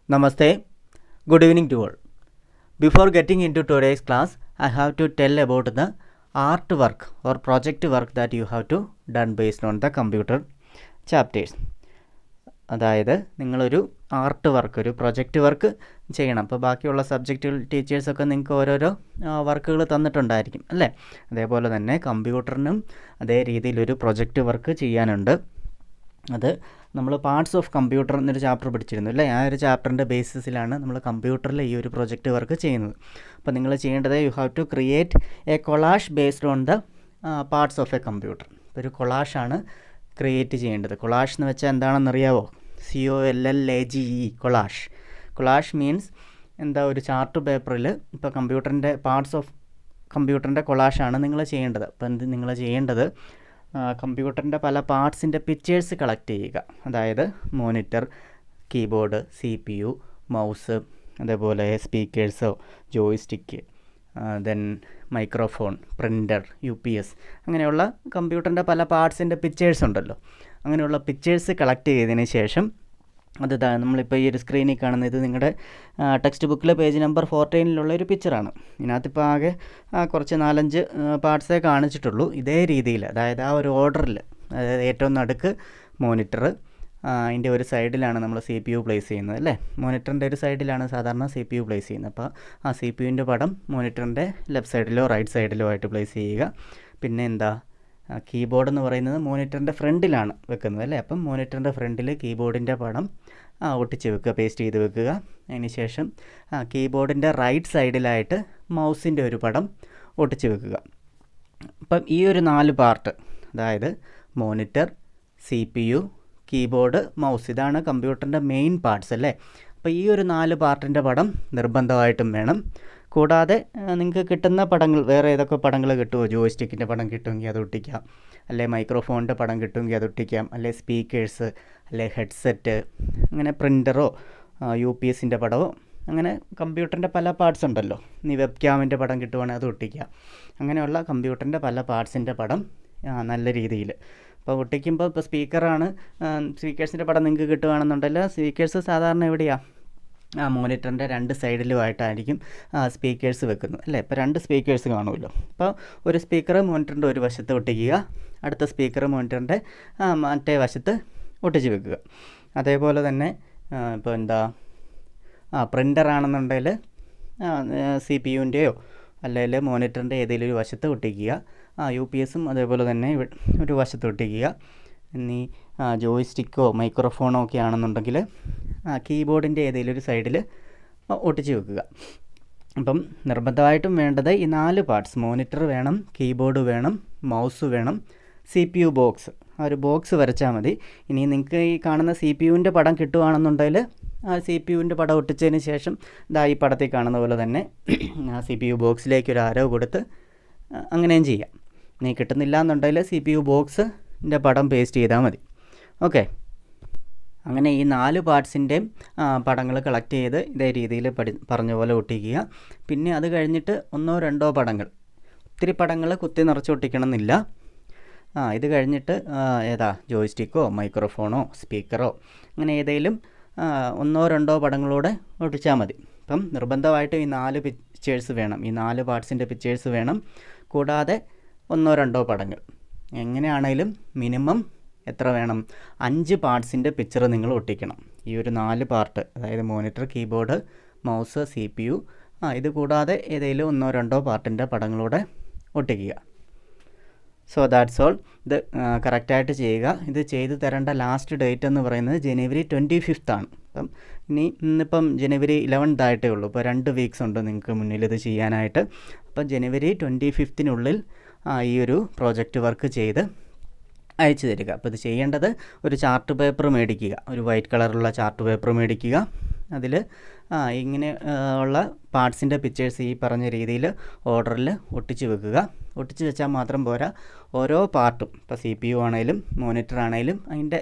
Namaste. Good evening to all. Before getting into today's class, I have to tell about the artwork or project work that you have to done based on the computer chapters. അതായത് നിങ്ങളൊരു art work, ഒരു project work ചെയ്യണം. അപ്പോൾ ബാക്കിയുള്ള സബ്ജക്റ്റുകൾ ടീച്ചേഴ്സൊക്കെ നിങ്ങൾക്ക് ഓരോരോ വർക്കുകൾ തന്നിട്ടുണ്ടായിരിക്കും അല്ലേ? അതേപോലെ തന്നെ കമ്പ്യൂട്ടറിനും അതേ രീതിയിലൊരു പ്രൊജക്റ്റ് വർക്ക് ചെയ്യാനുണ്ട്. അത് നമ്മൾ പാർട്സ് ഓഫ് കമ്പ്യൂട്ടർ എന്നൊരു ചാപ്റ്റർ പഠിച്ചിരുന്നു അല്ലേ? ആ ഒരു ചാപ്റ്ററിൻ്റെ ബേസിസിലാണ് നമ്മൾ കമ്പ്യൂട്ടറിൽ ഈ ഒരു പ്രൊജക്റ്റ് വർക്ക് ചെയ്യുന്നത്. അപ്പോൾ നിങ്ങൾ ചെയ്യേണ്ടത് you have to create a collage based on the parts of a computer. ഇപ്പോൾ ഒരു കൊളാഷാണ് ക്രിയേറ്റ് ചെയ്യേണ്ടത്. കൊളാഷ് എന്ന് വെച്ചാൽ എന്താണെന്നറിയാവോ? COLLAGE, collage. കൊളാഷ് മീൻസ് എന്താ, ഒരു ചാർട്ട് പേപ്പറിൽ ഇപ്പോൾ കമ്പ്യൂട്ടറിൻ്റെ പാർട്സ് ഓഫ് കമ്പ്യൂട്ടറിൻ്റെ കൊളാഷാണ് നിങ്ങൾ ചെയ്യേണ്ടത്. അപ്പോൾ എന്ത് നിങ്ങൾ ചെയ്യേണ്ടത്, കമ്പ്യൂട്ടറിൻ്റെ പല പാർട്സിൻ്റെ പിക്ചേഴ്സ് കളക്ട് ചെയ്യുക. അതായത് മോണിറ്റർ, കീബോർഡ്, CPU, മൗസ്, അതേപോലെ സ്പീക്കേഴ്സോ, joystick, then microphone, printer, UPS, അങ്ങനെയുള്ള കമ്പ്യൂട്ടറിൻ്റെ പല പാർട്സിൻ്റെ പിക്ചേഴ്സ് ഉണ്ടല്ലോ. അങ്ങനെയുള്ള പിക്ചേഴ്സ് കളക്ട് ചെയ്തതിന് ശേഷം അത് നമ്മളിപ്പോൾ ഈ ഒരു സ്ക്രീനിൽ കാണുന്ന ഇത് നിങ്ങളുടെ ടെക്സ്റ്റ് ബുക്കിലെ പേജ് നമ്പർ 14 ഒരു പിക്ചറാണ്. ഇതിനകത്തിപ്പോൾ ആകെ കുറച്ച് 4-5 പാർട്സേ കാണിച്ചിട്ടുള്ളൂ. ഇതേ രീതിയിൽ, അതായത് ആ ഒരു ഓർഡറിൽ, അതായത് ഏറ്റവും നടുക്ക് മോണിറ്റർ, അതിൻ്റെ ഒരു സൈഡിലാണ് നമ്മൾ CPU പ്ലേസ് ചെയ്യുന്നത് അല്ലേ? മോണിറ്ററിൻ്റെ ഒരു സൈഡിലാണ് സാധാരണ CPU പ്ലേസ് ചെയ്യുന്നത്. അപ്പോൾ ആ CPUവിൻ്റെ പടം മോണിറ്ററിൻ്റെ ലെഫ്റ്റ് സൈഡിലോ റൈറ്റ് സൈഡിലോ ആയിട്ട് പ്ലേസ് ചെയ്യുക. പിന്നെ എന്താ, കീബോർഡ് എന്ന് പറയുന്നത് മോണിറ്ററിൻ്റെ ഫ്രണ്ടിലാണ് വെക്കുന്നത് അല്ലേ? അപ്പം മോണിറ്ററിൻ്റെ ഫ്രണ്ടിൽ കീബോർഡിൻ്റെ പടം ഒട്ടിച്ച് വെക്കുക, പേസ്റ്റ് ചെയ്ത് വെക്കുക. അതിന് ശേഷം കീബോർഡിൻ്റെ റൈറ്റ് സൈഡിലായിട്ട് മൗസിൻ്റെ ഒരു പടം ഒട്ടിച്ച് വെക്കുക. അപ്പം ഈ ഒരു 4 പാർട്ട്, അതായത് മോണിറ്റർ, CPU, കീബോർഡ്, മൗസ്, ഇതാണ് കമ്പ്യൂട്ടറിൻ്റെ മെയിൻ പാർട്സ് അല്ലേ? അപ്പോൾ ഈ ഒരു 4 പാർട്ടിൻ്റെ പടം നിർബന്ധമായിട്ടും വേണം. കൂടാതെ നിങ്ങൾക്ക് കിട്ടുന്ന പടങ്ങൾ, വേറെ ഏതൊക്കെ പടങ്ങൾ കിട്ടുമോ? ജോയ്സ്റ്റിക്കിൻ്റെ പടം കിട്ടുമെങ്കിൽ അത് ഒട്ടിക്കാം, അല്ലെ മൈക്രോഫോണിൻ്റെ പടം കിട്ടുമെങ്കിൽ അത് ഒട്ടിക്കാം, അല്ലെ സ്പീക്കേഴ്സ്, അല്ലെ ഹെഡ്സെറ്റ്, അങ്ങനെ പ്രിൻ്ററോ UPSൻ്റെ പടമോ, അങ്ങനെ കമ്പ്യൂട്ടറിൻ്റെ പല പാർട്സ് ഉണ്ടല്ലോ. ഇനി വെബ് ക്യാമിൻ്റെ പടം കിട്ടുവാണെങ്കിൽ അത് ഒട്ടിക്കാം. അങ്ങനെയുള്ള കമ്പ്യൂട്ടറിൻ്റെ പല പാർട്സിൻ്റെ പടം നല്ല രീതിയിൽ ഇപ്പോൾ ഒട്ടിക്കുമ്പോൾ, ഇപ്പോൾ സ്പീക്കേഴ്സിൻ്റെ പടം നിങ്ങൾക്ക് കിട്ടുകയാണെന്നുണ്ടെങ്കിൽ, സ്പീക്കേഴ്സ് സാധാരണ എവിടെയാണ്? മോണിറ്ററിൻ്റെ 2 സൈഡിലുമായിട്ടായിരിക്കും സ്പീക്കേഴ്സ് വെക്കുന്നത് അല്ലേ? ഇപ്പോൾ 2 സ്പീക്കേഴ്സ് കാണുമല്ലോ. അപ്പോൾ ഒരു സ്പീക്കർ മോണിറ്ററിൻ്റെ ഒരു വശത്ത് ഒട്ടിക്കുക, അടുത്ത സ്പീക്കർ മോണിറ്ററിൻ്റെ മറ്റേ വശത്ത് ഒട്ടിച്ച് വെക്കുക. അതേപോലെ തന്നെ ഇപ്പോൾ എന്താ, പ്രിൻ്റർ ആണെന്നുണ്ടെങ്കിൽ CPUവിൻ്റെയോ അല്ലെങ്കിൽ മോണിറ്ററിൻ്റെ ഏതെങ്കിലും ഒരു വശത്ത് ഒട്ടിക്കുക. UPSും അതേപോലെ തന്നെ ഒരു വശത്ത് ഒട്ടിക്കുക. ഇനി ജോയ്സ്റ്റിക്കോ മൈക്രോഫോണോ ഒക്കെ ആണെന്നുണ്ടെങ്കിൽ കീബോർഡിൻ്റെ ഏതെങ്കിലും ഒരു സൈഡിൽ ഒട്ടിച്ച് വെക്കുക. അപ്പം നിർബന്ധമായിട്ടും വേണ്ടത് ഈ 4 പാർട്സ്, മോണിറ്റർ വേണം, കീബോർഡ് വേണം, മൗസ് വേണം, CPU ബോക്സ്, ആ ഒരു ബോക്സ് വരച്ചാൽ മതി. ഇനി നിങ്ങൾക്ക് ഈ കാണുന്ന CPUവിൻ്റെ പടം കിട്ടുകയാണെന്നുണ്ടെങ്കിൽ ആ CPUവിൻ്റെ പടം ഒട്ടിച്ചതിന് ശേഷം ഈ പടത്തിൽ കാണുന്ന പോലെ തന്നെ CPU ബോക്സിലേക്ക് ഒരു ആരോ കൊടുത്ത് അങ്ങനെയും ചെയ്യാം. ഇനി കിട്ടുന്നില്ല എന്നുണ്ടെങ്കിൽ CPU ബോക്സിൻ്റെ പടം പേസ്റ്റ് ചെയ്താൽ മതി. ഓക്കെ, അങ്ങനെ ഈ 4 പാർട്സിൻ്റെയും പടങ്ങൾ കളക്ട് ചെയ്ത് ഇതേ രീതിയിൽ പറഞ്ഞ പോലെ ഒട്ടിക്കുക. പിന്നെ അത് കഴിഞ്ഞിട്ട് 1-2 പടങ്ങൾ, ഒത്തിരി പടങ്ങൾ കുത്തി നിറച്ച് ഒട്ടിക്കണമെന്നില്ല. ഇത് കഴിഞ്ഞിട്ട് ജോയ്സ്റ്റിക്കോ മൈക്രോഫോണോ സ്പീക്കറോ അങ്ങനെ ഏതെങ്കിലും 1-2 പടങ്ങളൂടെ ഒട്ടിച്ചാൽ മതി. അപ്പം നിർബന്ധമായിട്ടും ഈ 4 പിക്ചേഴ്സ് വേണം, ഈ 4 പാർട്സിൻ്റെ പിക്ചേഴ്സ് വേണം. കൂടാതെ 1-2 പടങ്ങൾ, എങ്ങനെയാണേലും മിനിമം എത്ര വേണം? 5 പാർട്സിൻ്റെ പിക്ചർ നിങ്ങൾ ഒട്ടിക്കണം. ഈ ഒരു 4 പാർട്ട്, അതായത് മോണിറ്റർ, കീബോർഡ്, മൗസ്, CPU, ഇത് കൂടാതെ ഏതെങ്കിലും 1-2 പാർട്ടിൻ്റെ പടങ്ങളൂടെ ഒട്ടിക്കുക. So that's all. ഇത് കറക്റ്റായിട്ട് ചെയ്യുക. ഇത് ചെയ്ത് തരേണ്ട ലാസ്റ്റ് ഡേറ്റ് എന്ന് പറയുന്നത് January 25th ആണ്. അപ്പം ഇന്നിപ്പം January 11th ആയിട്ടേ ഉള്ളൂ. ഇപ്പോൾ 2 വീക്സ് ഉണ്ട് നിങ്ങൾക്ക് മുന്നിൽ ഇത് ചെയ്യാനായിട്ട്. അപ്പം January 25th ഈ ഒരു പ്രോജക്റ്റ് വർക്ക് ചെയ്ത് അയച്ചു തരിക. അപ്പോൾ ഇത് ചെയ്യേണ്ടത്, ഒരു ചാർട്ട് പേപ്പർ മേടിക്കുക, ഒരു വൈറ്റ് കളറുള്ള ചാർട്ട് പേപ്പർ മേടിക്കുക. അതിൽ ഇങ്ങനെ ഉള്ള പാർട്സിൻ്റെ പിക്ചേഴ്സ് ഈ പറഞ്ഞ രീതിയിൽ ഓർഡറിൽ ഒട്ടിച്ച് വെക്കുക. ഒട്ടിച്ച് വെച്ചാൽ മാത്രം പോരാ, ഓരോ പാർട്ടും, ഇപ്പോൾ CPU ആണെങ്കിലും മോണിറ്റർ ആണെങ്കിലും അതിൻ്റെ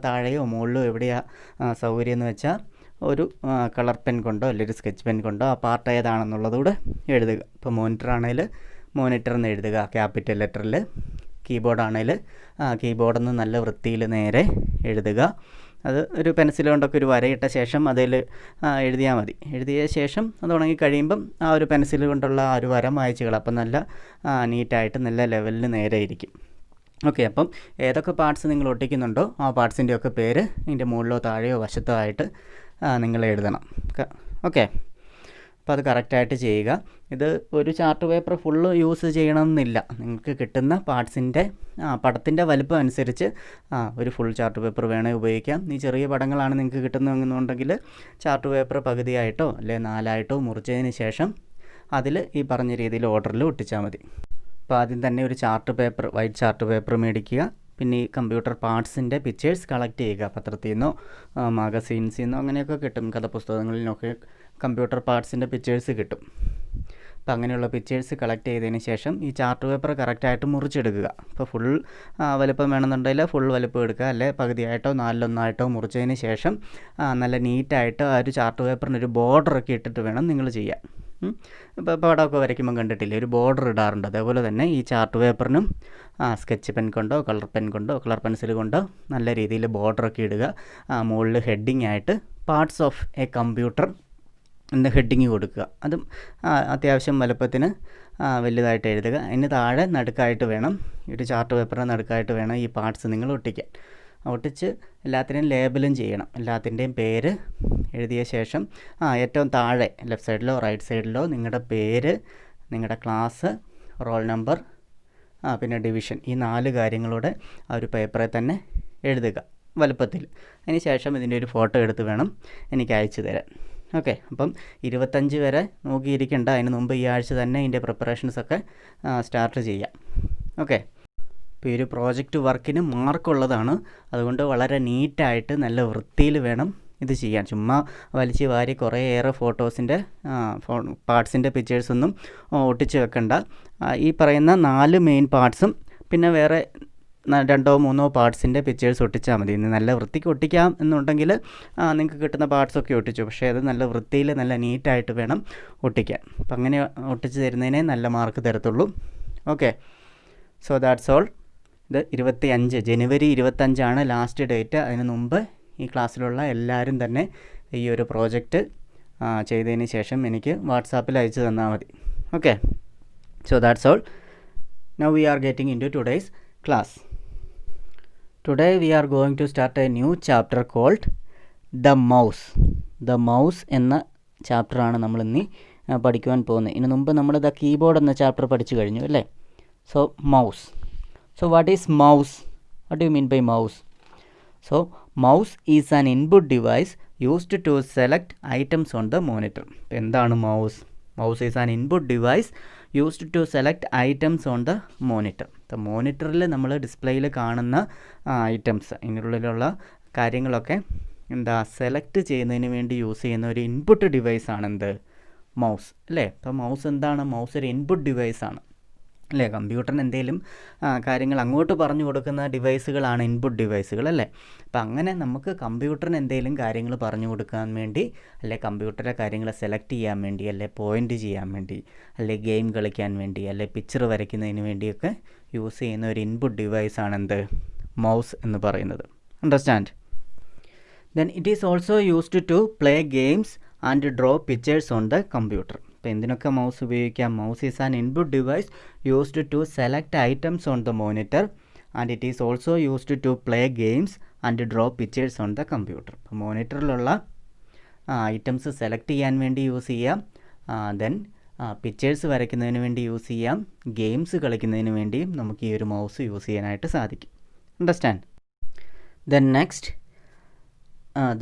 താഴെയോ മുകളിലോ എവിടെയാണ് സൗകര്യം എന്ന് വെച്ചാൽ ഒരു കളർ പെൻ കൊണ്ടോ അല്ലെങ്കിൽ സ്കെച്ച് പെൻ കൊണ്ടോ ആ പാർട്ട് ഏതാണെന്നുള്ളതുകൂടെ എഴുതുക. ഇപ്പോൾ മോണിറ്റർ ആണെങ്കിൽ മോണിറ്റർ എന്ന് എഴുതുക ക്യാപിറ്റൽ ലെറ്ററിൽ, കീബോർഡാണെങ്കിൽ കീബോർഡിൽ നിന്ന് നല്ല വൃത്തിയിൽ നേരെ എഴുതുക. അത് ഒരു പെൻസിൽ കൊണ്ടൊക്കെ ഒരു വരയിട്ട ശേഷം അതിൽ എഴുതിയാൽ മതി. എഴുതിയ ശേഷം അത് ഉണങ്ങി കഴിയുമ്പം ആ ഒരു പെൻസിൽ കൊണ്ടുള്ള ആ ഒരു വര മായ്ച്ച് കളയാം. അപ്പം നല്ല നീറ്റായിട്ട് നല്ല ലെവലിൽ നേരെ ഇരിക്കും. ഓക്കെ, അപ്പം ഏതൊക്കെ പാർട്സ് നിങ്ങൾ ഒട്ടിക്കുന്നുണ്ടോ ആ പാർട്സിൻ്റെയൊക്കെ പേര് ഇതിൻ്റെ മുകളിലോ താഴെയോ വശത്തോ ആയിട്ട് നിങ്ങൾ എഴുതണം. ഓക്കെ, അപ്പോൾ അത് കറക്റ്റായിട്ട് ചെയ്യുക. ഇത് ഒരു ചാർട്ട് പേപ്പർ ഫുള്ള് യൂസ് ചെയ്യണമെന്നില്ല. നിങ്ങൾക്ക് കിട്ടുന്ന പാർട്സിൻ്റെ പടത്തിൻ്റെ വലുപ്പം അനുസരിച്ച് ഒരു ഫുൾ ചാർട്ട് പേപ്പർ വേണേൽ ഉപയോഗിക്കാം. ഈ ചെറിയ പടങ്ങളാണ് നിങ്ങൾക്ക് കിട്ടുന്നതെന്നുണ്ടെങ്കിൽ ചാർട്ട് പേപ്പർ പകുതിയായിട്ടോ അല്ലെങ്കിൽ 4ആയിട്ടോ മുറിച്ചതിന് ശേഷം അതിൽ ഈ പറഞ്ഞ രീതിയിൽ ഓർഡറിൽ ഒട്ടിച്ചാൽ മതി. അപ്പോൾ ആദ്യം തന്നെ ഒരു chart paper, white chart paper മേടിക്കുക. പിന്നെ ഈ കമ്പ്യൂട്ടർ പാർട്സിൻ്റെ പിക്ചേഴ്സ് കളക്ട് ചെയ്യുക. പത്രത്തിൽ നിന്നോ മാഗസീൻസിൽ നിന്നോ അങ്ങനെയൊക്കെ കിട്ടും. കഥാപുസ്തകങ്ങളിൽ നിന്നൊക്കെ കമ്പ്യൂട്ടർ പാർട്സിൻ്റെ പിക്ചേഴ്സ് കിട്ടും. അപ്പോൾ അങ്ങനെയുള്ള പിക്ചേഴ്സ് കളക്ട് ചെയ്തതിന് ശേഷം ഈ ചാർട്ട് പേപ്പർ കറക്റ്റായിട്ട് മുറിച്ചെടുക്കുക. ഇപ്പോൾ ഫുൾ വലുപ്പം വേണമെന്നുണ്ടെങ്കിൽ ഫുൾ വലുപ്പം എടുക്കുക, അല്ലെ പകുതിയായിട്ടോ 4:1 മുറിച്ചതിന് ശേഷം നല്ല നീറ്റായിട്ട് ആ ഒരു ചാർട്ട് പേപ്പറിനൊരു ബോർഡറൊക്കെ ഇട്ടിട്ട് വേണം നിങ്ങൾ ചെയ്യാൻ. ഇപ്പോൾ പടമൊക്കെ വരയ്ക്കുമ്പോൾ കണ്ടിട്ടില്ലേ, ഒരു ബോർഡർ ഇടാറുണ്ട്. അതേപോലെ തന്നെ ഈ ചാർട്ട് പേപ്പറിനും സ്കെച്ച് പെൻ കൊണ്ടോ കളർ പെൻ കൊണ്ടോ കളർ പെൻസിൽ കൊണ്ടോ നല്ല രീതിയിൽ ബോർഡറൊക്കെ ഇടുക. മുകളിൽ ഹെഡിങ് ആയിട്ട് പാർട്സ് ഓഫ് എ കമ്പ്യൂട്ടർ എന്ന ഹെഡിങ് കൊടുക്കുക. അതും അത്യാവശ്യം വലുപ്പത്തിന് വലുതായിട്ട് എഴുതുക. അതിന് താഴെ നടുക്കായിട്ട് വേണം, ഒരു ചാർട്ട് പേപ്പറിന് നടുക്കായിട്ട് വേണം ഈ പാർട്സ് നിങ്ങൾ ഒട്ടിക്കാൻ. ഒട്ടിച്ച് എല്ലാത്തിനെയും ലേബലും ചെയ്യണം. എല്ലാത്തിൻ്റെയും പേര് എഴുതിയ ശേഷം ഏറ്റവും താഴെ ലെഫ്റ്റ് സൈഡിലോ റൈറ്റ് സൈഡിലോ നിങ്ങളുടെ പേര്, നിങ്ങളുടെ ക്ലാസ്, റോൾ നമ്പർ, പിന്നെ ഡിവിഷൻ, ഈ 4 കാര്യങ്ങളൂടെ ആ ഒരു പേപ്പറിൽ തന്നെ എഴുതുക വലുപ്പത്തിൽ. അതിന് ശേഷം ഇതിൻ്റെ ഒരു ഫോട്ടോ എടുത്ത് വേണം എനിക്ക് അയച്ചു തരാൻ. ഓക്കെ, അപ്പം 25 വരെ നോക്കിയിരിക്കേണ്ട. അതിന് മുമ്പ് ഈ ആഴ്ച തന്നെ ഇതിൻ്റെ പ്രിപ്പറേഷൻസൊക്കെ സ്റ്റാർട്ട് ചെയ്യാം. ഓക്കെ, ഇപ്പോൾ ഈ ഒരു പ്രോജക്റ്റ് വർക്കിന് മാർക്കുള്ളതാണ്. അതുകൊണ്ട് വളരെ നീറ്റായിട്ട് നല്ല വൃത്തിയിൽ വേണം ഇത് ചെയ്യാൻ. ചുമ്മാ വലിച്ച് വാരി കുറേയേറെ ഫോട്ടോസിൻ്റെ പാർട്സിൻ്റെ പിക്ചേഴ്സൊന്നും ഒട്ടിച്ച് വെക്കണ്ട. ഈ പറയുന്ന 4 മെയിൻ പാർട്സും പിന്നെ വേറെ 2-3 പാർട്സിൻ്റെ പിക്ചേഴ്സ് ഒട്ടിച്ചാൽ മതി. ഇന്ന് നല്ല വൃത്തിക്ക് ഒട്ടിക്കാം എന്നുണ്ടെങ്കിൽ നിങ്ങൾക്ക് കിട്ടുന്ന പാർട്സൊക്കെ ഒട്ടിച്ചു. പക്ഷേ അത് നല്ല വൃത്തിയിൽ നല്ല നീറ്റായിട്ട് വേണം ഒട്ടിക്കാൻ. അപ്പം അങ്ങനെ ഒട്ടിച്ച് തരുന്നതിനെ നല്ല മാർക്ക് തരത്തുള്ളൂ. Okay, so that's all. ഇത് 25 ജനുവരി 25 ലാസ്റ്റ് ഡേറ്റ്. അതിന് മുമ്പ് ഈ ക്ലാസ്സിലുള്ള എല്ലാവരും തന്നെ ഈ ഒരു പ്രോജക്റ്റ് ചെയ്തതിന് ശേഷം എനിക്ക് വാട്സാപ്പിൽ അയച്ചു തന്നാൽ മതി. Okay, so that's all. Now we are getting into today's class. Today we are going to start a new chapter called The Mouse. The Mouse എന്ന ചാപ്റ്ററാണ് നമ്മൾ ഇന്ന് പഠിക്കുവാൻ പോകുന്നത്. ഇതിനു മുമ്പ് നമ്മൾ ദ കീബോർഡ് എന്ന ചാപ്റ്റർ പഠിച്ചു കഴിഞ്ഞു അല്ലേ. So mouse. So what is mouse? What do you mean by mouse? So mouse is an input device used to select items on the monitor. ഇപ്പോൾ എന്താണ് mouse? Mouse is an input device used to select items on the monitor. ഇപ്പോൾ മോണിറ്ററിൽ നമ്മൾ ഡിസ്പ്ലേയിൽ കാണുന്ന items, ഇതിനുള്ളിലുള്ള കാര്യങ്ങളൊക്കെ select ചെയ്യുന്നതിന് വേണ്ടി use ചെയ്യുന്ന ഒരു ഇൻപുട്ട് ഡിവൈസാണ് എന്ത്? മൗസ് അല്ലേ. അപ്പോൾ മൗസ് എന്താണ്? മൗസ് ഒരു ഇൻപുട്ട് ഡിവൈസാണ് അല്ലേ. കമ്പ്യൂട്ടറിന് എന്തെങ്കിലും കാര്യങ്ങൾ അങ്ങോട്ട് പറഞ്ഞു കൊടുക്കുന്ന ഡിവൈസുകളാണ് ഇൻപുട്ട് ഡിവൈസുകൾ അല്ലേ. അപ്പം അങ്ങനെ നമുക്ക് കമ്പ്യൂട്ടറിന് എന്തെങ്കിലും കാര്യങ്ങൾ പറഞ്ഞു കൊടുക്കാൻ വേണ്ടി, അല്ലെ കമ്പ്യൂട്ടറിലെ കാര്യങ്ങൾ സെലക്ട് ചെയ്യാൻ വേണ്ടി, അല്ലെ പോയിൻ്റ് ചെയ്യാൻ വേണ്ടി, അല്ലെ ഗെയിം കളിക്കാൻ വേണ്ടി, അല്ലെ പിക്ചർ വരയ്ക്കുന്നതിന് വേണ്ടിയൊക്കെ യൂസ് ചെയ്യുന്ന ഒരു ഇൻപുട്ട് ഡിവൈസാണ് എന്ത്? മൗസ് എന്ന് പറയുന്നത്. Understand? Then it is also used to play games and draw pictures on the computer. ഇപ്പോൾ എന്തിനൊക്കെ മൗസ് ഉപയോഗിക്കാം? Mouse is an input device used to select items on the monitor and it is also used to play games and draw pictures on the computer. ഇപ്പോൾ മോണിറ്ററിലുള്ള items select ചെയ്യാൻ വേണ്ടി use ചെയ്യാം, then pictures വരയ്ക്കുന്നതിന് വേണ്ടി use ചെയ്യാം, games കളിക്കുന്നതിന് വേണ്ടിയും നമുക്ക് ഈ ഒരു മൗസ് യൂസ് ചെയ്യാനായിട്ട് സാധിക്കും. Understand? Then next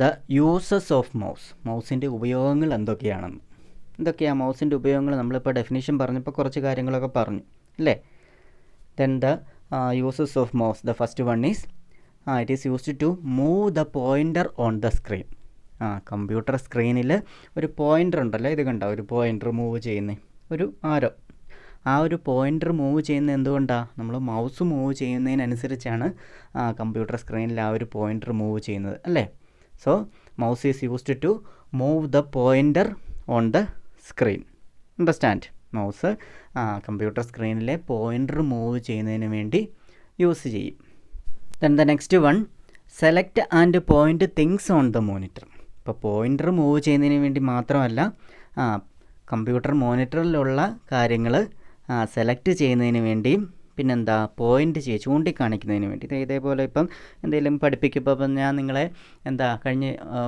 the uses of mouse. മൗസിൻ്റെ ഉപയോഗങ്ങൾ എന്തൊക്കെയാണെന്ന്. എന്തൊക്കെയാണ് മൗസിൻ്റെ ഉപയോഗങ്ങൾ? നമ്മളിപ്പോൾ ഡെഫിനിഷൻ പറഞ്ഞപ്പോൾ കുറച്ച് കാര്യങ്ങളൊക്കെ പറഞ്ഞു അല്ലേ. Then the uses of mouse. The first one is it is used to move the pointer on the screen. Computer സ്ക്രീനിൽ ഒരു പോയിൻ്റർ ഉണ്ടല്ലോ, ഇത് കണ്ടോ, ഒരു പോയിൻ്റർ മൂവ് ചെയ്യുന്നത്, ഒരു ആരോ. ആ ഒരു പോയിൻ്റർ മൂവ് ചെയ്യുന്നത് എന്തുകൊണ്ടാണ്? നമ്മൾ മൗസ് മൂവ് ചെയ്യുന്നതിനനുസരിച്ചാണ് കമ്പ്യൂട്ടർ സ്ക്രീനിൽ ആ ഒരു പോയിൻ്റർ മൂവ് ചെയ്യുന്നത് അല്ലേ. So mouse is used to move the pointer on the screen. Understand? Mouse computer സ്ക്രീനിലെ പോയിൻ്റർ മൂവ് ചെയ്യുന്നതിന് വേണ്ടി യൂസ് ചെയ്യും. Then the next one, select and point things on the monitor. ഇപ്പോൾ പോയിൻ്റർ മൂവ് ചെയ്യുന്നതിന് വേണ്ടി മാത്രമല്ല, കമ്പ്യൂട്ടർ മോണിറ്ററിലുള്ള കാര്യങ്ങൾ select ചെയ്യുന്നതിന് വേണ്ടിയും പിന്നെന്താ പോയിൻ്റ് ചൂണ്ടിക്കാണിക്കുന്നതിന് വേണ്ടി. ഇതേപോലെ ഇപ്പം എന്തെങ്കിലും പഠിപ്പിക്കുമ്പോൾ ഇപ്പം ഞാൻ നിങ്ങളെ കഴിഞ്ഞ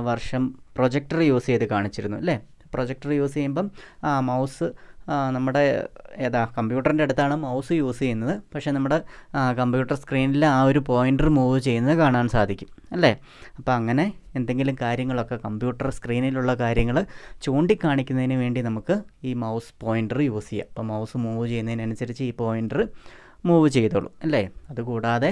വർഷം പ്രൊജക്ടർ യൂസ് ചെയ്ത് കാണിച്ചിരുന്നു അല്ലേ. പ്രൊജക്ടർ യൂസ് ചെയ്യുമ്പം മൗസ് നമ്മുടെ കമ്പ്യൂട്ടറിൻ്റെ അടുത്താണ് മൗസ് യൂസ് ചെയ്യുന്നത്, പക്ഷേ നമ്മുടെ കമ്പ്യൂട്ടർ സ്ക്രീനിൽ ആ ഒരു പോയിൻ്റർ മൂവ് ചെയ്യുന്നത് കാണാൻ സാധിക്കും അല്ലേ. അപ്പോൾ അങ്ങനെ എന്തെങ്കിലും കാര്യങ്ങളൊക്കെ കമ്പ്യൂട്ടർ സ്ക്രീനിലുള്ള കാര്യങ്ങൾ ചൂണ്ടിക്കാണിക്കുന്നതിന് വേണ്ടി നമുക്ക് ഈ മൗസ് പോയിൻ്റർ യൂസ് ചെയ്യാം. അപ്പോൾ മൗസ് മൂവ് ചെയ്യുന്നതിനനുസരിച്ച് ഈ പോയിൻ്റർ മൂവ് ചെയ്തോളൂ അല്ലേ. അതുകൂടാതെ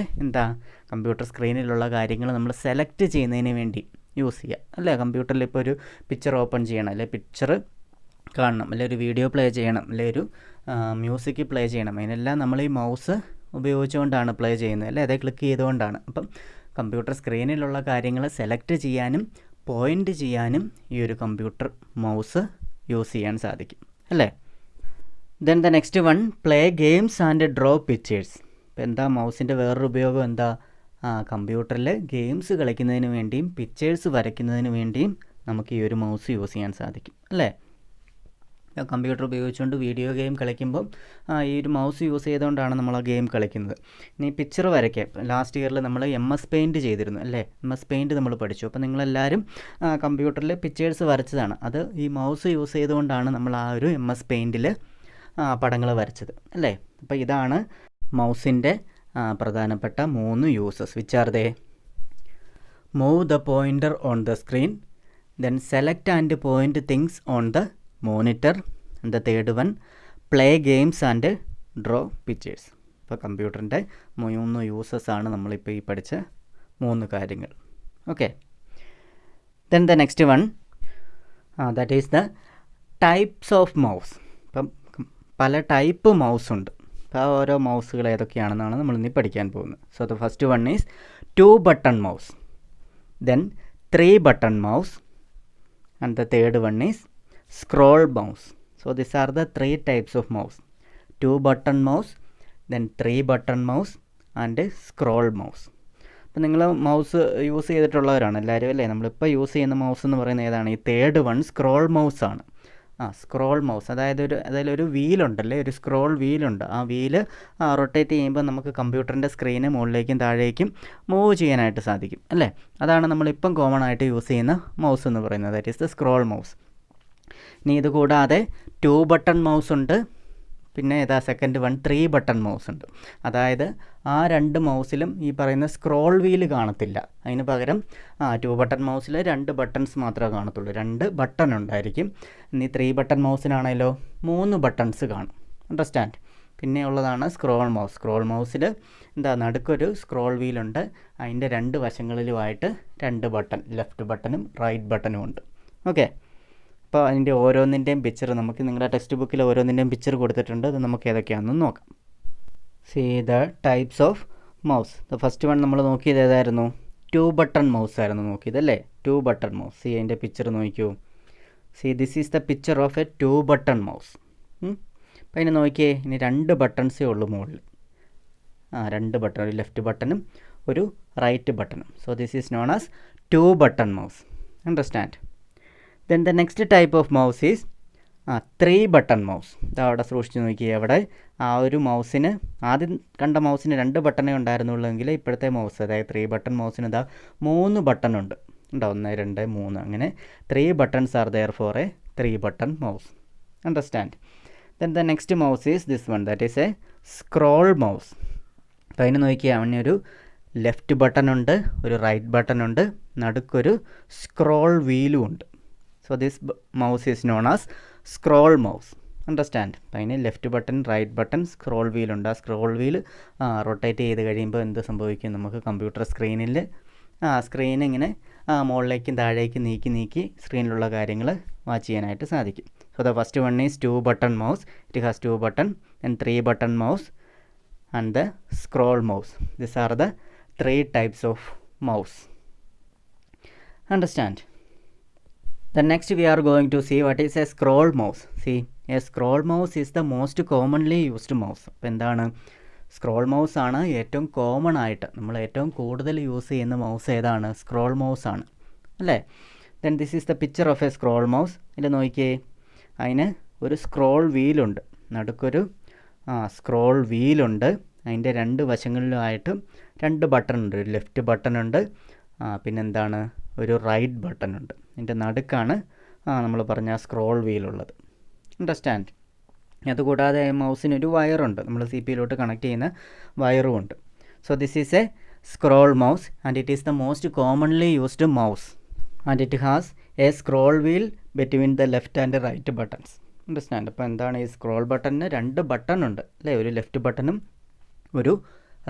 കമ്പ്യൂട്ടർ സ്ക്രീനിലുള്ള കാര്യങ്ങൾ നമ്മൾ സെലക്ട് ചെയ്യുന്നതിന് വേണ്ടി യൂസ് ചെയ്യുക അല്ലേ. കമ്പ്യൂട്ടറിൽ ഇപ്പോൾ ഒരു പിക്ചർ ഓപ്പൺ ചെയ്യണം, അല്ലെ പിക്ചർ കാണണം, അല്ലെ ഒരു വീഡിയോ പ്ലേ ചെയ്യണം, അല്ലെ ഒരു മ്യൂസിക് പ്ലേ ചെയ്യണം, അതിനെല്ലാം നമ്മൾ ഈ മൗസ് ഉപയോഗിച്ചുകൊണ്ടാണ് പ്ലേ ചെയ്യുന്നത് അല്ലേ. അതേ ക്ലിക്ക് ചെയ്തുകൊണ്ടാണ്. അപ്പം കമ്പ്യൂട്ടർ സ്ക്രീനിലുള്ള കാര്യങ്ങൾ സെലക്ട് ചെയ്യാനും പോയിൻ്റ് ചെയ്യാനും ഈ ഒരു കമ്പ്യൂട്ടർ മൗസ് യൂസ് ചെയ്യാൻ സാധിക്കും അല്ലേ. Then the next one, play games and draw pictures. ഇപ്പോൾ മൗസിൻ്റെ വേറൊരു ഉപയോഗം കമ്പ്യൂട്ടറിൽ ഗെയിംസ് കളിക്കുന്നതിന് വേണ്ടിയും പിക്ചേഴ്സ് വരയ്ക്കുന്നതിന് വേണ്ടിയും നമുക്ക് ഈ ഒരു മൗസ് യൂസ് ചെയ്യാൻ സാധിക്കും അല്ലേ. കമ്പ്യൂട്ടർ ഉപയോഗിച്ചുകൊണ്ട് വീഡിയോ ഗെയിം കളിക്കുമ്പം ഈ ഒരു മൗസ് യൂസ് ചെയ്തുകൊണ്ടാണ് നമ്മൾ ആ ഗെയിം കളിക്കുന്നത്. ഇനി പിക്ചർ വരയ്ക്കാം. ലാസ്റ്റ് ഇയറിൽ നമ്മൾ MS പെയിൻറ്റ് ചെയ്തിരുന്നു അല്ലേ. MS പെയിൻറ്റ് നമ്മൾ പഠിച്ചു. അപ്പോൾ നിങ്ങളെല്ലാവരും കമ്പ്യൂട്ടറിൽ പിക്ചേഴ്സ് വരച്ചതാണ്. അത് ഈ മൗസ് യൂസ് ചെയ്തുകൊണ്ടാണ് നമ്മൾ ആ ഒരു MS പെയിൻറ്റിൽ പടങ്ങൾ വരച്ചത് അല്ലേ. അപ്പോൾ ഇതാണ് മൗസിൻ്റെ പ്രധാനപ്പെട്ട 3 uses. Which are they? Move the pointer on the screen, then select and point things on the monitor, and the third one play games and draw pictures. ഇപ്പോൾ കമ്പ്യൂട്ടറിൻ്റെ 3 യൂസസ് ആണ് നമ്മളിപ്പോൾ ഈ പഠിച്ച 3 കാര്യങ്ങൾ. Okay, then the next one that is the types of mouse. ഇപ്പം പല type mouse ഉണ്ട്. അപ്പോൾ ഓരോ മൗസുകൾ ഏതൊക്കെയാണെന്നാണ് നമ്മളിനി പഠിക്കാൻ പോകുന്നത്. So the first one is 2 button mouse, then 3 button mouse, and the third one is scroll mouse. So these are the 3 types of mouse: 2 button mouse, then 3 button mouse and scroll mouse. അപ്പോൾ നിങ്ങൾ mouse use ചെയ്തിട്ടുള്ളവരാണ് എല്ലാവരും അല്ലേ. നമ്മളിപ്പോൾ use ചെയ്യുന്ന mouse എന്ന് പറയുന്നത് ഏതാണ്? ഈ തേർഡ് വൺ സ്ക്രോൾ മൗസ് ആണ്. സ്ക്രോൾ മൗസ്, അതായത് അതിലൊരു വീലുണ്ടല്ലേ, ഒരു സ്ക്രോൾ വീലുണ്ട്. ആ വീല് റൊട്ടേറ്റ് ചെയ്യുമ്പോൾ നമുക്ക് കമ്പ്യൂട്ടറിൻ്റെ സ്ക്രീന് മുകളിലേക്കും താഴേക്കും മൂവ് ചെയ്യാനായിട്ട് സാധിക്കും അല്ലേ. അതാണ് നമ്മളിപ്പം കോമൺ ആയിട്ട് യൂസ് ചെയ്യുന്ന മൗസ് എന്ന് പറയുന്നത്. That is the scroll mouse. ഇനി ഇത് കൂടാതെ 2 ബട്ടൺ മൗസ് ഉണ്ട്, പിന്നെ സെക്കൻഡ് വൺ 3 ബട്ടൺ മൗസ് ഉണ്ട്. അതായത് ആ 2 മൗസിലും ഈ പറയുന്ന സ്ക്രോൾ വീല് കാണത്തില്ല. അതിന് പകരം 2 ബട്ടൺ മൗസിൽ 2 ബട്ടൺസ് മാത്രമേ കാണത്തുള്ളൂ, 2 ബട്ടൺ ഉണ്ടായിരിക്കും. ഇനി 3 ബട്ടൺ മൗസിനാണല്ലോ 3 ബട്ടൺസ് കാണും. അണ്ടർസ്റ്റാൻഡ്? പിന്നെ ഉള്ളതാണ് സ്ക്രോൾ മൗസ്. സ്ക്രോൾ മൗസിൽ നടുക്കൊരു സ്ക്രോൾ വീലുണ്ട്, അതിൻ്റെ 2 വശങ്ങളിലുമായിട്ട് 2 ബട്ടൺ, ലെഫ്റ്റ് ബട്ടണും റൈറ്റ് ബട്ടണും ഉണ്ട്. ഓക്കെ, അപ്പോൾ അതിൻ്റെ ഓരോന്നിൻ്റെയും പിക്ചർ നമുക്ക് നിങ്ങളുടെ ടെക്സ്റ്റ് ബുക്കിൽ ഓരോന്നിൻ്റെയും പിക്ചർ കൊടുത്തിട്ടുണ്ട്. അത് നമുക്ക് ഏതൊക്കെയാണെന്ന് നോക്കാം. See the types of mouse. The first one നമ്മൾ നോക്കിയത് ഏതായിരുന്നു? 2 ബട്ടൺ മൗസ് ആയിരുന്നു നോക്കിയത് അല്ലേ. 2 ബട്ടൺ മൗസ്. സീ അതിൻ്റെ പിക്ചർ നോക്കിക്കൂ. See this is the picture of a 2 button mouse. അപ്പോൾ അതിന് നോക്കിയേ, ഇനി 2 ബട്ടൺസേ ഉള്ളൂ മുകളിൽ. 2 ബട്ടൺ, ഒരു ലെഫ്റ്റ് ബട്ടണും ഒരു റൈറ്റ് ബട്ടണും. So this is known as 2 button mouse. Understand? Then the next type of mouse is 3 button mouse. അവിടെ സൂക്ഷിച്ച് നോക്കിയേ, അവിടെ ആ ഒരു മൗസിന് ആദ്യം കണ്ട മൗസിന് 2 ബട്ടണേ ഉണ്ടായിരുന്നുള്ളെങ്കിൽ ഇപ്പോഴത്തെ മൗസ്, അതായത് 3 ബട്ടൺ മൗസിന് 3 ബട്ടൺ ഉണ്ട്. 1 2 3 അങ്ങനെ 3 buttons are there for a 3 button mouse. Understand? Then the next mouse is this one, that is a scroll mouse. അപ്പോൾ അതിന് നോക്കിയാൽ അവനൊരു ലെഫ്റ്റ് ബട്ടൺ ഉണ്ട്, ഒരു റൈറ്റ് ബട്ടൺ ഉണ്ട്, നടുക്കൊരു സ്ക്രോൾ വീലും ഉണ്ട്. So this mouse is known as scroll mouse. Understand? അതിന് left button, right button, scroll wheel ഉണ്ട്. ആ സ്ക്രോൾ വീൽ റൊട്ടേറ്റ് ചെയ്ത് കഴിയുമ്പോൾ എന്ത് സംഭവിക്കും? നമുക്ക് കമ്പ്യൂട്ടർ സ്ക്രീനിൽ സ്ക്രീൻ ഇങ്ങനെ മുകളിലേക്കും താഴേക്കും നീക്കി സ്ക്രീനിലുള്ള കാര്യങ്ങൾ വാച്ച് ചെയ്യാനായിട്ട് സാധിക്കും. So the first one is 2 button mouse. It has 2 button and 3 button mouse and the scroll mouse. These are the 3 types of mouse. Understand? Then next we are going to see what is a scroll mouse. See, a scroll mouse is the most commonly used mouse. അപ്പോൾ എന്താണ് scroll mouse ആണ് ഏറ്റവും common ആയിട്ട് നമ്മൾ ഏറ്റവും കൂടുതൽ use ചെയ്യുന്ന mouse ഏതാണ്? സ്ക്രോൾ മൗസ് ആണ് അല്ലേ? Then this is the picture of A scroll mouse. ഇതിൽ നോക്കിയേ, അതിന് ഒരു സ്ക്രോൾ വീലുണ്ട്, നടുക്കൊരു സ്ക്രോൾ വീലുണ്ട്. അതിൻ്റെ രണ്ട് വശങ്ങളിലുമായിട്ട് രണ്ട് ബട്ടൺ ഉണ്ട്. ഒരു ലെഫ്റ്റ് ബട്ടൺ ഉണ്ട്, പിന്നെന്താണ്, ഒരു റൈറ്റ് ബട്ടൺ ഉണ്ട്. ഇതിൻ്റെ നടുക്കാണ് നമ്മൾ പറഞ്ഞ സ്ക്രോൾ വീലുള്ളത്. അണ്ടർസ്റ്റാൻഡ്? അതുകൂടാതെ മൗസിനൊരു വയറുണ്ട്, നമ്മൾ സി പിയിലോട്ട് കണക്ട് ചെയ്യുന്ന വയറും ഉണ്ട്. So this is a scroll mouse and it is the most commonly used mouse and it has a scroll wheel between the left and right buttons. Understand? അപ്പോൾ എന്താണ്, ഈ scroll ബട്ടണിന് രണ്ട് button ഉണ്ട് അല്ലേ? ഒരു ലെഫ്റ്റ് ബട്ടണും ഒരു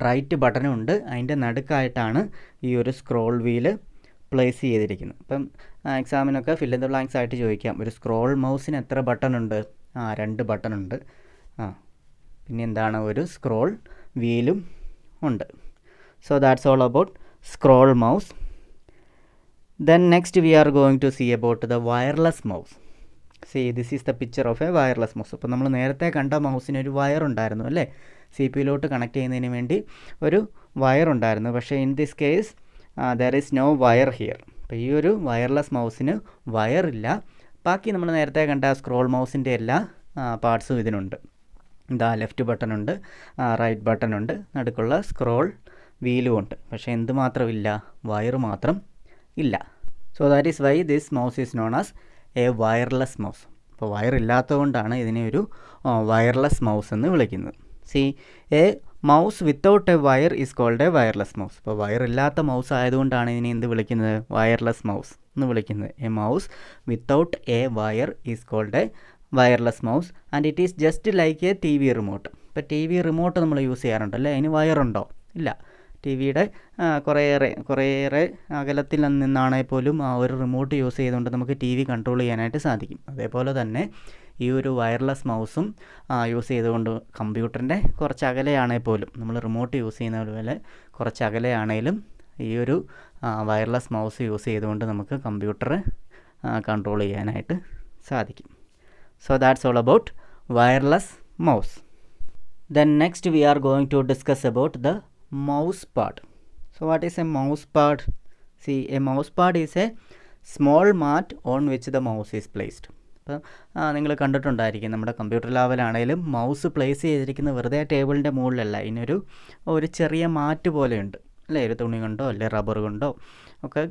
റൈറ്റ് ബട്ടണും ഉണ്ട്. അതിൻ്റെ നടുക്കായിട്ടാണ് ഈ ഒരു സ്ക്രോൾ വീല് പ്ലേസ് ചെയ്തിരിക്കുന്നത്. അപ്പം എക്സാമിനൊക്കെ ഫിൽ ഇൻ ദ ബ്ലാങ്ക്സ് ആയിട്ട് ചോദിക്കാം, ഒരു സ്ക്രോൾ മൗസിന് എത്ര ബട്ടൺ ഉണ്ട്? രണ്ട് ബട്ടൺ ഉണ്ട്. പിന്നെ എന്താണ്, ഒരു സ്ക്രോൾ വീലും ഉണ്ട്. So that's all about scroll mouse. Then next we are going to see about the wireless mouse. See, this is the picture of a wireless mouse. അപ്പോൾ നമ്മൾ നേരത്തെ കണ്ട മൗസിന് ഒരു വയർ ഉണ്ടായിരുന്നു അല്ലേ? സി പിയിലോട്ട് കണക്ട് ചെയ്യുന്നതിന് വേണ്ടി ഒരു വയർ ഉണ്ടായിരുന്നു. പക്ഷേ in this case there is no wire here. അപ്പോൾ ഈ ഒരു വയർലെസ് മൗസിന് വയറില്ല. ബാക്കി നമ്മൾ നേരത്തെ കണ്ട സ്ക്രോൾ മൗസിൻ്റെ എല്ലാ പാർട്സും ഇതിനുണ്ട്. ഇതാ ലെഫ്റ്റ് ബട്ടൺ ഉണ്ട്, റൈറ്റ് ബട്ടൺ ഉണ്ട്, നടുക്കുള്ള സ്ക്രോൾ വീലും ഉണ്ട്. പക്ഷേ എന്ത് മാത്രമില്ല? വയർ മാത്രം ഇല്ല. So that is why this mouse is known as a wireless mouse. അപ്പോൾ വയർ ഇല്ലാത്തതുകൊണ്ടാണ് ഇതിനെ ഒരു വയർലെസ് മൗസ് എന്ന് വിളിക്കുന്നത്. See, a mouse without a wire is called a wireless mouse. അപ്പോൾ വയർ ഇല്ലാത്ത മൗസ് ആയതുകൊണ്ടാണ് ഇതിനെ എന്ത് വിളിക്കുന്നത്? വയർലെസ് മൗസ് എന്ന് വിളിക്കുന്നത്. A mouse without a wire is called a wireless mouse and it is just like a T V remote. ഇപ്പോൾ T V remote നമ്മൾ യൂസ് ചെയ്യാറുണ്ടല്ലേ, അതിന് വയറുണ്ടോ? ഇല്ല. ടി വിയുടെ കുറേയേറെ അകലത്തിൽ നിന്നാണെങ്കിൽ പോലും ആ ഒരു റിമോട്ട് യൂസ് ചെയ്തുകൊണ്ട് നമുക്ക് ടി വി കൺട്രോൾ ചെയ്യാനായിട്ട് സാധിക്കും. അതേപോലെ തന്നെ ഈ ഒരു വയർലെസ് മൗസും യൂസ് ചെയ്തുകൊണ്ട് കമ്പ്യൂട്ടറിൻ്റെ കുറച്ച് അകലെയാണെങ്കിൽ പോലും, നമ്മൾ റിമോട്ട് യൂസ് ചെയ്യുന്ന പോലെ കുറച്ച് അകലെയാണെങ്കിലും ഈ ഒരു വയർലെസ് മൗസ് യൂസ് ചെയ്തുകൊണ്ട് നമുക്ക് കമ്പ്യൂട്ടർ കൺട്രോൾ ചെയ്യാനായിട്ട് സാധിക്കും. So that's all about wireless mouse. Then next we are going to discuss about the mouse pad. So what is a mouse pad? See, a mouse pad is a small mat on which the mouse is placed. അപ്പോൾ നിങ്ങൾ കണ്ടിട്ടുണ്ടായിരിക്കും, നമ്മുടെ computer ലാബിലാണെങ്കിലും mouse place ചെയ്തിരിക്കുന്ന വെറുതെ ടേബിളിൻ്റെ മുകളിലല്ല, ഇതിനൊരു ചെറിയ മാറ്റ് പോലെയുണ്ട് അല്ലേ? ഒരു തുണി കൊണ്ടോ അല്ലെ റബ്ബർ കൊണ്ടോ ഒക്കെ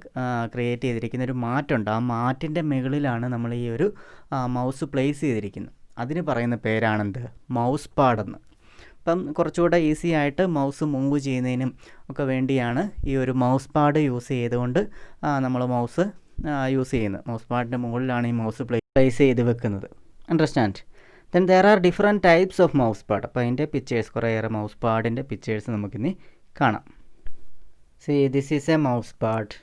ക്രിയേറ്റ് ചെയ്തിരിക്കുന്ന ഒരു മാറ്റുണ്ട്. ആ മാറ്റിൻ്റെ മുകളിലാണ് നമ്മൾ ഈ ഒരു മൗസ് പ്ലേസ് ചെയ്തിരിക്കുന്നത്. അതിന് പറയുന്ന പേരാണെന്ത്? മൗസ് പാഡെന്ന്. അപ്പം കുറച്ചുകൂടെ ഈസി ആയിട്ട് മൗസ് മൂവ് ചെയ്യുന്നതിനും ഒക്കെ വേണ്ടിയാണ് ഈ ഒരു മൗസ് പാഡ് യൂസ് ചെയ്തുകൊണ്ട് നമ്മൾ മൗസ് യൂസ് ചെയ്യുന്നത്. മൗസ് പാഡിൻ്റെ മുകളിലാണ് ഈ മൗസ് പ്ലേസ് ചെയ്ത് വെക്കുന്നത്. Understand? Then there are different types of mouse pad. അപ്പോൾ അതിൻ്റെ പിക്ചേഴ്സ്, കുറേയേറെ മൗസ് പാഡിൻ്റെ പിക്ചേഴ്സ് നമുക്കിനി കാണാം. C, this is A mouse pad,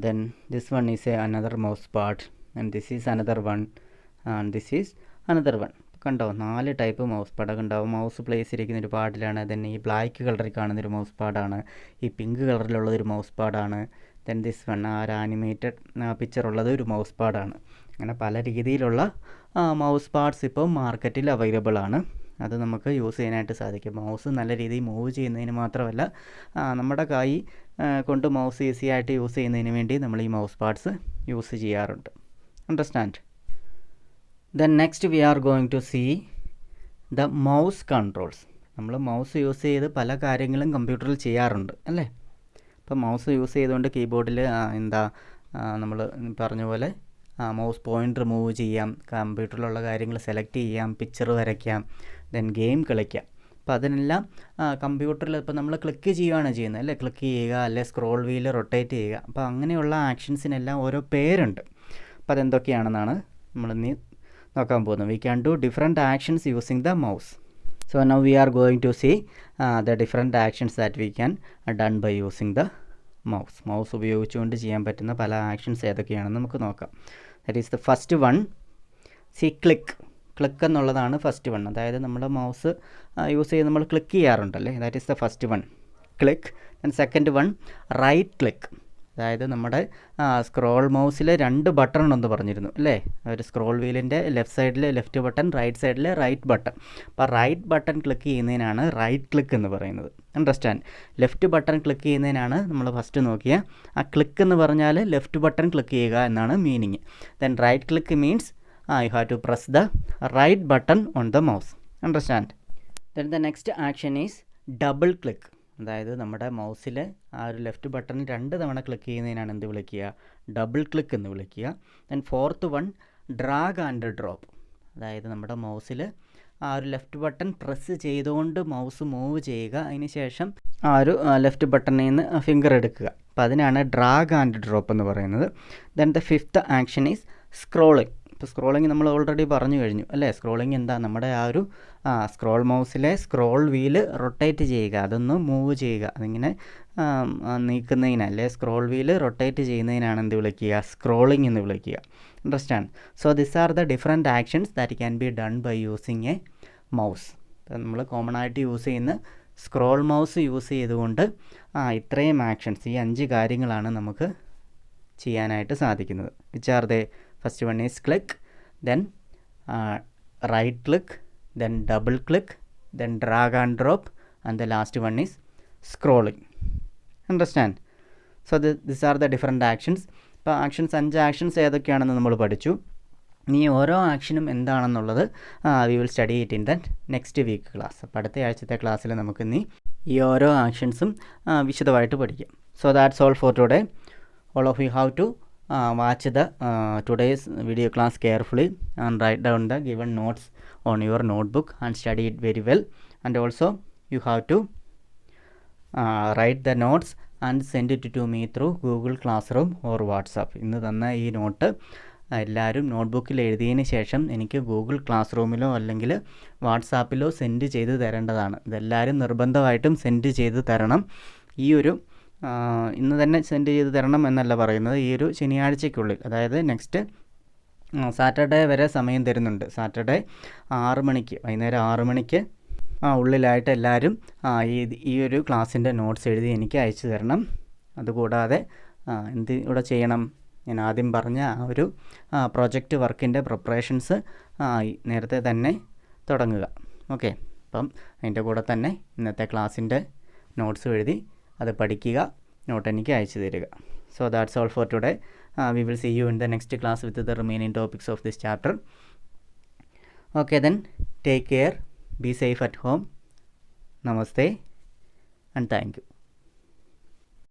then this one is A another mouse pad, and this is another one, and this is another one. കണ്ടോ, 4 type mouse പാഡൊക്കെ ഉണ്ടാവും. Mouse place ഇരിക്കുന്ന ഒരു പാഡിലാണ്. Then ഈ black കളറിൽ കാണുന്നൊരു mouse പാഡാണ്, ഈ pink കളറിലുള്ളതൊരു മൗസ് പാഡാണ്, ദെൻ ദിസ് വൺ ഒരു ആനിമേറ്റഡ് പിക്ചറുള്ളത് ഒരു മൗസ് പാഡാണ്. അങ്ങനെ പല രീതിയിലുള്ള മൗസ് പാഡ്സ് ഇപ്പോൾ മാർക്കറ്റിൽ അവൈലബിൾ ആണ്. അത് നമുക്ക് യൂസ് ചെയ്യാനായിട്ട് സാധിക്കും. മൗസ് നല്ല രീതിയിൽ മൂവ് ചെയ്യുന്നതിന് മാത്രമല്ല, നമ്മുടെ കൈ കൊണ്ട് മൗസ് ഈസി ആയിട്ട് യൂസ് ചെയ്യുന്നതിന് വേണ്ടി നമ്മൾ ഈ മൗസ് പാഡ്സ് യൂസ് ചെയ്യാറുണ്ട്. Understand? Then next we are going to see the mouse controls. നമ്മൾ മൗസ് യൂസ് ചെയ്ത് പല കാര്യങ്ങളും കമ്പ്യൂട്ടറിൽ ചെയ്യാറുണ്ട് അല്ലേ? അപ്പോൾ മൗസ് യൂസ് ചെയ്തുകൊണ്ട് കീബോർഡിൽ നമ്മൾ പറഞ്ഞ പോലെ മൗസ് പോയിൻ്റർ മൂവ് ചെയ്യാം, കമ്പ്യൂട്ടറിലുള്ള കാര്യങ്ങൾ സെലക്ട് ചെയ്യാം, പിക്ചർ വരയ്ക്കാം, ദെൻ ഗെയിം കളിക്കാം. അപ്പോൾ അതിനെല്ലാം കമ്പ്യൂട്ടറിൽ ഇപ്പോൾ നമ്മൾ ക്ലിക്ക് ചെയ്യുകയാണ് ചെയ്യുന്നത് അല്ലേ? ക്ലിക്ക് ചെയ്യുക, അല്ലെ സ്ക്രോൾ വീല് റൊട്ടേറ്റ് ചെയ്യുക. അപ്പോൾ അങ്ങനെയുള്ള ആക്ഷൻസിനെല്ലാം ഓരോ പേരുണ്ട്. അപ്പോൾ അതെന്തൊക്കെയാണെന്നാണ് നമ്മളിന്ന് നോക്കാൻ പോകുന്നത്. We can do different actions using the mouse. So now we are going to see the different actions that we can done by using the mouse. Mouse ഉപയോഗിച്ചുകൊണ്ട് ചെയ്യാൻ പറ്റുന്ന പല ആക്ഷൻസ് ഏതൊക്കെയാണെന്ന് നമുക്ക് നോക്കാം. That is the first one. See, click എന്നുള്ളതാണ് first one. അതായത് നമ്മുടെ മൗസ് യൂസ് ചെയ്ത് നമ്മൾ ക്ലിക്ക് ചെയ്യാറുണ്ടല്ലേ, that is the first one, click. And second one, right click. അതായത് നമ്മുടെ സ്ക്രോൾ മൗസിൽ 2 ബട്ടൺ ഉണ്ടെന്ന് പറഞ്ഞിരുന്നു അല്ലേ. ഒരു സ്ക്രോൾ വീലിൻ്റെ ലെഫ്റ്റ് സൈഡിൽ ലെഫ്റ്റ് ബട്ടൺ, റൈറ്റ് സൈഡിൽ റൈറ്റ് ബട്ടൺ. അപ്പോൾ റൈറ്റ് ബട്ടൺ ക്ലിക്ക് ചെയ്യുന്നതിനാണ് റൈറ്റ് ക്ലിക്ക് എന്ന് പറയുന്നത്. അണ്ടർസ്റ്റാൻഡ്. ലെഫ്റ്റ് ബട്ടൺ ക്ലിക്ക് ചെയ്യുന്നതിനാണ് നമ്മൾ ഫസ്റ്റ് നോക്കിയ ആ ക്ലിക്ക് എന്ന് പറഞ്ഞാൽ ലെഫ്റ്റ് ബട്ടൺ ക്ലിക്ക് ചെയ്യുക എന്നാണ് meaning. Then right click means you have to press the right button on the mouse. Understand? Then the next action is double click. അതായത് നമ്മുടെ മൗസിൽ ആ ഒരു ലെഫ്റ്റ് ബട്ടൺ 2 തവണ ക്ലിക്ക് ചെയ്യുന്നതിനാണ് എന്ത് വിളിക്കുക, ഡബിൾ ക്ലിക്ക് എന്ന് വിളിക്കുക. Then fourth one drag and drop. അതായത് നമ്മുടെ മൗസിൽ ആ ഒരു ലെഫ്റ്റ് ബട്ടൺ പ്രസ് ചെയ്തുകൊണ്ട് മൗസ് മൂവ് ചെയ്യുക, അതിന് ശേഷം ആ ഒരു ലെഫ്റ്റ് ബട്ടണിൽ നിന്ന് ഫിംഗർ എടുക്കുക. അപ്പോൾ അതിനാണ് ഡ്രാഗ് ആൻഡ് ഡ്രോപ്പ് എന്ന് പറയുന്നത്. Then the fifth action is scrolling. ഇപ്പോൾ സ്ക്രോളിങ് നമ്മൾ ഓൾറെഡി പറഞ്ഞു കഴിഞ്ഞു അല്ലേ. സ്ക്രോളിങ് എന്താ, നമ്മുടെ ആ ഒരു സ്ക്രോൾ മൗസിലെ സ്ക്രോൾ വീല് റൊട്ടേറ്റ് ചെയ്യുക, അതൊന്ന് മൂവ് ചെയ്യുക, അതിങ്ങനെ നീക്കുന്നതിനല്ലേ സ്ക്രോൾ വീല് റൊട്ടേറ്റ് ചെയ്യുന്നതിനാണ് എന്ത് വിളിക്കുക, സ്ക്രോളിങ് എന്ന് വിളിക്കുക. Understand. So this are the different actions that can be done by using a mouse. നമ്മൾ കോമൺ ആയിട്ട് യൂസ് ചെയ്യുന്ന സ്ക്രോൾ മൗസ് യൂസ് ചെയ്തുകൊണ്ട് ഇത്രയും ആക്ഷൻസ്, ഈ 5 കാര്യങ്ങളാണ് നമുക്ക് ചെയ്യാനായിട്ട് സാധിക്കുന്നത്. Which are they? First one is click, then right click, then double click, then drag and drop, and the last one is scrolling. Understand? So these are the different actions. ഇപ്പോൾ actions 5 actions ഏതൊക്കെയാണെന്ന് നമ്മൾ പഠിച്ചു. ഇനി ഓരോ ആക്ഷനും എന്താണെന്നുള്ളത് we will study it in the next week class. അപ്പോൾ അടുത്ത ആഴ്ചത്തെ ക്ലാസ്സിൽ നമുക്ക് ഇനി ഈ ഓരോ ആക്ഷൻസും വിശദമായിട്ട് പഠിക്കാം. So that's all for today. All of you have to watch the today's video class carefully and write down the given notes on your notebook and study it very well. And also you have to write the notes and send it to me through Google Classroom or WhatsApp. ഇന്ന് തന്ന ഈ not എല്ലാവരും നോട്ട്ബുക്കിൽ എഴുതിയതിന് ശേഷം എനിക്ക് Google class റൂമിലോ അല്ലെങ്കിൽ വാട്സാപ്പിലോ send ചെയ്ത് തരേണ്ടതാണ്. ഇതെല്ലാവരും നിർബന്ധമായിട്ടും സെൻഡ് ചെയ്ത് തരണം. ഈ ഒരു ഇന്ന് തന്നെ സെൻഡ് ചെയ്ത് തരണം എന്നല്ല പറയുന്നത്, ഈ ഒരു ശനിയാഴ്ചയ്ക്കുള്ളിൽ, അതായത് നെക്സ്റ്റ് സാറ്റർഡേ വരെ സമയം തരുന്നുണ്ട്. സാറ്റർഡേ 6 മണിക്ക്, വൈകുന്നേരം 6 മണിക്ക് ഉള്ളിലായിട്ട് എല്ലാവരും ഈ ഒരു ക്ലാസ്സിൻ്റെ നോട്ട്സ് എഴുതി എനിക്ക് അയച്ചു തരണം. അതുകൂടാതെ എന്ത് ഇവിടെ ചെയ്യണം, ഞാൻ ആദ്യം പറഞ്ഞ ആ ഒരു പ്രൊജക്റ്റ് വർക്കിൻ്റെ പ്രിപ്പറേഷൻസ് നേരത്തെ തന്നെ തുടങ്ങുക. ഓക്കെ, അപ്പം അതിൻ്റെ കൂടെ തന്നെ ഇന്നത്തെ ക്ലാസ്സിൻ്റെ നോട്ട്സും എഴുതി അത് പഠിക്കുക, നോട്ട് എനിക്ക് അയച്ചു തരിക. So that's all for today. We will see you in the next class with the remaining topics of this chapter. Okay, then take care, be safe at home. നമസ്തേ ആൻഡ് താങ്ക് യു.